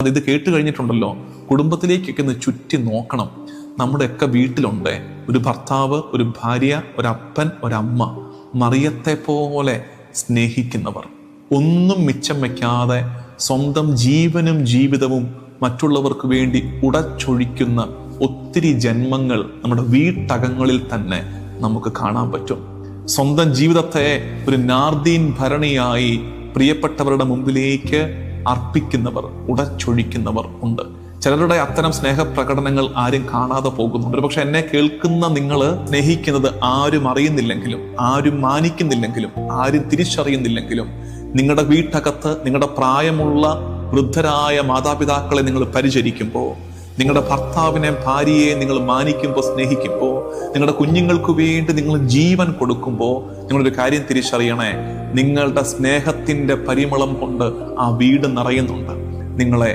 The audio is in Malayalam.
ഇത് കേട്ട് കഴിഞ്ഞിട്ടുണ്ടല്ലോ, കുടുംബത്തിലേക്കൊക്കെ ഒന്ന് ചുറ്റി നോക്കണം. നമ്മുടെയൊക്കെ വീട്ടിലുണ്ട് ഒരു ഭർത്താവ്, ഒരു ഭാര്യ, ഒരപ്പൻ, ഒരമ്മ, മറിയത്തെ പോലെ സ്നേഹിക്കുന്നവർ, ഒന്നും മിച്ചം വയ്ക്കാതെ സ്വന്തം ജീവനും ജീവിതവും മറ്റുള്ളവർക്ക് വേണ്ടി ഉടച്ചൊഴിക്കുന്ന ഒത്തിരി ജന്മങ്ങൾ നമ്മുടെ വീട്ടകങ്ങളിൽ തന്നെ നമുക്ക് കാണാൻ പറ്റും. സ്വന്തം ജീവിതത്തെ ഒരു നാർദീൻ ഭരണിയായി പ്രിയപ്പെട്ടവരുടെ മുമ്പിലേക്ക് അർപ്പിക്കുന്നവർ, ഉടച്ചൊഴിക്കുന്നവർ ഉണ്ട്. ചിലരുടെ അത്തരം സ്നേഹപ്രകടനങ്ങൾ ആരും കാണാതെ പോകുന്നുണ്ട്. പക്ഷെ എന്നെ കേൾക്കുന്ന നിങ്ങൾ സ്നേഹിക്കുന്നത് ആരും അറിയുന്നില്ലെങ്കിലും, ആരും മാനിക്കുന്നില്ലെങ്കിലും, ആരും തിരിച്ചറിയുന്നില്ലെങ്കിലും, നിങ്ങളുടെ വീട്ടകത്ത് നിങ്ങളുടെ പ്രായമുള്ള വൃദ്ധരായ മാതാപിതാക്കളെ നിങ്ങൾ പരിചരിക്കുമ്പോൾ, നിങ്ങളുടെ ഭർത്താവിനെ, ഭാര്യയെ നിങ്ങൾ മാനിക്കുമ്പോൾ, സ്നേഹിക്കുമ്പോൾ, നിങ്ങളുടെ കുഞ്ഞുങ്ങൾക്ക് വേണ്ടി നിങ്ങൾ ജീവൻ കൊടുക്കുമ്പോൾ, നിങ്ങളൊരു കാര്യം തിരിച്ചറിയണേ, നിങ്ങളുടെ സ്നേഹത്തിന്റെ പരിമളം കൊണ്ട് ആ വീട് നിറയുന്നുണ്ട്. നിങ്ങളെ